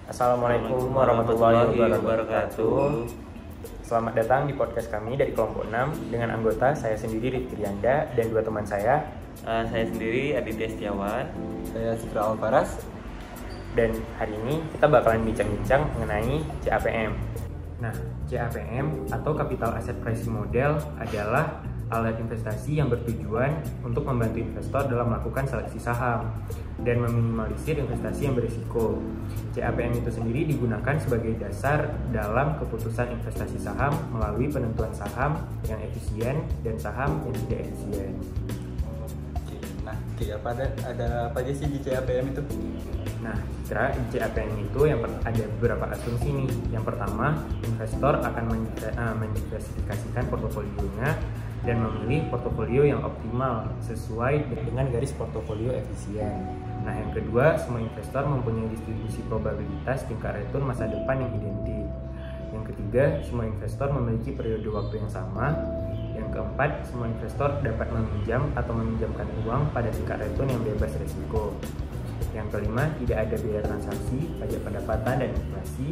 Assalamualaikum warahmatullahi wabarakatuh. Selamat datang di podcast kami dari kelompok 6 dengan anggota saya sendiri Rifki Rianda dan dua teman saya. Saya sendiri Aditya Setiawan. Saya Sikra Alvaras. Dan hari ini kita bakalan bincang-bincang mengenai CAPM. Nah, CAPM atau Capital Asset Pricing Model adalah alat investasi yang bertujuan untuk membantu investor dalam melakukan seleksi saham dan meminimalisir investasi yang berisiko. CAPM itu sendiri digunakan sebagai dasar dalam keputusan investasi saham melalui penentuan saham yang efisien dan saham yang tidak efisien. Nah, ada apa aja sih di CAPM itu? Nah, kira di CAPM itu ada beberapa asumsi nih. Yang pertama, investor akan mendiversifikasikan portofolionya dan memilih portofolio yang optimal sesuai dengan garis portofolio efisien. Nah, yang kedua, semua investor mempunyai distribusi probabilitas tingkat return masa depan yang identik. Yang ketiga, semua investor memiliki periode waktu yang sama. Yang keempat, semua investor dapat meminjam atau meminjamkan uang pada tingkat return yang bebas risiko. Yang kelima, tidak ada biaya transaksi, pajak pendapatan, dan inflasi.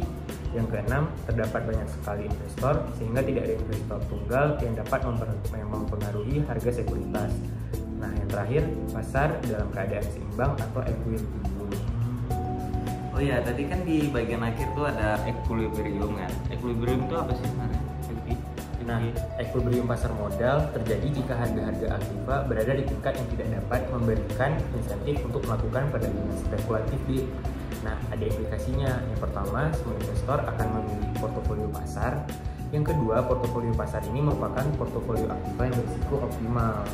Yang keenam, terdapat banyak sekali investor sehingga tidak ada investor tunggal yang dapat mempengaruhi harga sekuritas. Nah, yang terakhir, pasar dalam keadaan seimbang atau equilibrium. Oh ya, tadi kan di bagian akhir tuh ada equilibrium kan. Equilibrium itu apa sih sebenarnya? Nah, equilibrium pasar modal terjadi jika harga-harga aktiva berada di tingkat yang tidak dapat memberikan insentif untuk melakukan perdagangan spekulatif di. Nah, ada implikasinya. Yang pertama, semua investor akan memilih portofolio pasar. Yang kedua, portofolio pasar ini merupakan portofolio aktiva yang berisiko optimal.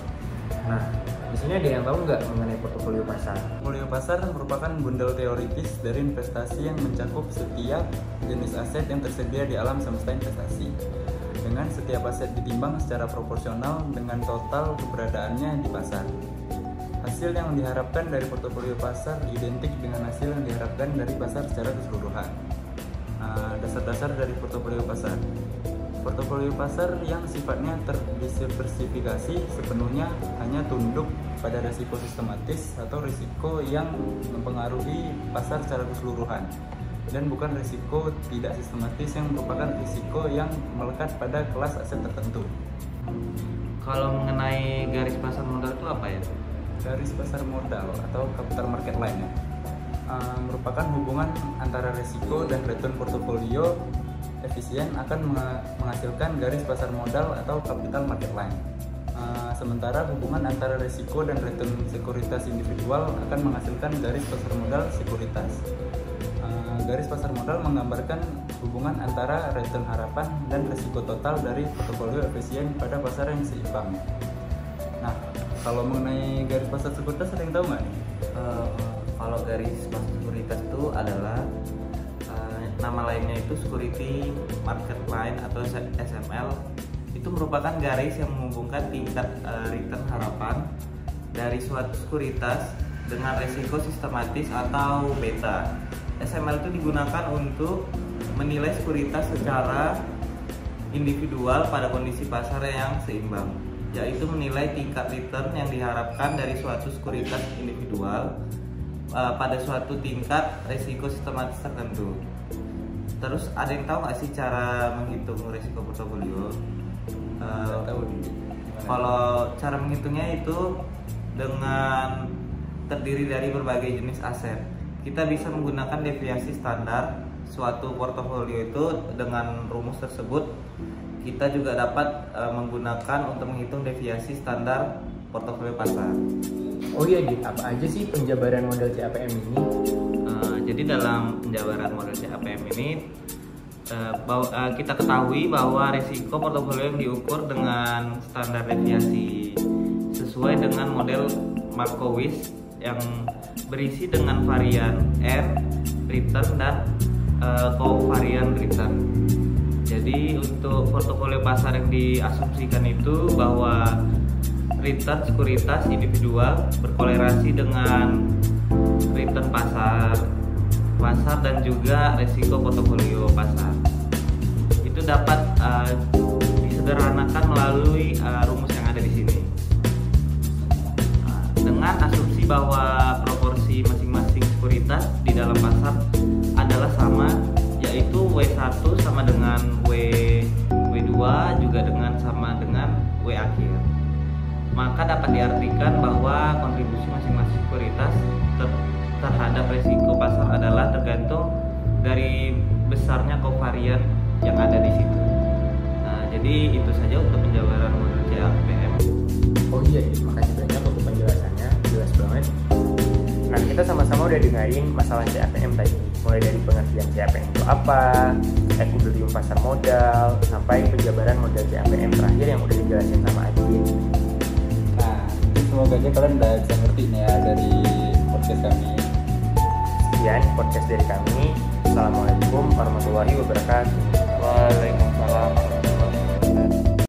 Nah, di sini ada yang tahu nggak mengenai portofolio pasar? Portofolio pasar merupakan bundel teoritis dari investasi yang mencakup setiap jenis aset yang tersedia di alam semesta investasi. Dengan setiap aset ditimbang secara proporsional dengan total keberadaannya di pasar. Hasil yang diharapkan dari portofolio pasar identik dengan hasil yang diharapkan dari pasar secara keseluruhan. Dasar-dasar dari portofolio pasar. Portofolio pasar yang sifatnya terdiversifikasi sepenuhnya hanya tunduk pada risiko sistematis atau risiko yang mempengaruhi pasar secara keseluruhan, dan bukan risiko tidak sistematis yang merupakan risiko yang melekat pada kelas aset tertentu. Kalau mengenai garis pasar modal itu apa ya? Garis pasar modal atau capital market line merupakan hubungan antara risiko dan return portofolio efisien akan menghasilkan garis pasar modal atau capital market line. Sementara hubungan antara risiko dan return sekuritas individual akan menghasilkan garis pasar modal sekuritas. Garis pasar modal menggambarkan hubungan antara return harapan dan risiko total dari portofolio efisien pada pasar yang seimbang. Nah, kalau mengenai garis pasar sekuritas ada yang tahu nggak nih? Kalau garis pasar sekuritas itu adalah nama lainnya itu Security Market Line atau SML. Itu merupakan garis yang menghubungkan tingkat return harapan dari suatu sekuritas dengan risiko sistematis atau beta. SML itu digunakan untuk menilai sekuritas secara individual pada kondisi pasar yang seimbang, yaitu menilai tingkat return yang diharapkan dari suatu sekuritas individual pada suatu tingkat risiko sistematis tertentu. Terus ada yang tahu nggak sih cara menghitung risiko portofolio? Kalau cara menghitungnya itu dengan terdiri dari berbagai jenis aset. Kita bisa menggunakan deviasi standar suatu portofolio itu. Dengan rumus tersebut kita juga dapat menggunakan untuk menghitung deviasi standar portofolio pasar. Oh iya, Dit, apa aja sih penjabaran model CAPM ini? Jadi dalam penjabaran model CAPM ini kita ketahui bahwa risiko portofolio yang diukur dengan standar deviasi sesuai dengan model Markowitz yang berisi dengan varian R, return, dan covariant return. Jadi untuk portofolio pasar yang diasumsikan itu bahwa return sekuritas individual berkolerasi dengan return pasar dan juga risiko portofolio pasar. Itu dapat disederhanakan melalui rumus yang ada di sini. Dengan asumsi bahwa proporsi masing-masing sekuritas di dalam pasar adalah sama W1 sama dengan W2 juga sama dengan W akhir. Maka dapat diartikan bahwa kontribusi masing-masing sekuritas terhadap risiko pasar adalah tergantung dari besarnya kovarian yang ada di situ. Nah, jadi itu saja untuk penjabaran model CAPM. Oh iya, makasih banyak untuk penjelasannya, jelas banget. Nah, kita sama-sama udah dengerin masalah CAPM tadi, mulai dari pengertian CAPM itu apa, ekuilibrium pasar modal, sampai penjabaran model CAPM terakhir yang udah dijelasin sama Adin. Nah, semoga aja kalian udah bisa ngerti nih ya dari podcast kami. Sekian podcast dari kami. Assalamualaikum warahmatullahi wabarakatuh. Waalaikumsalam.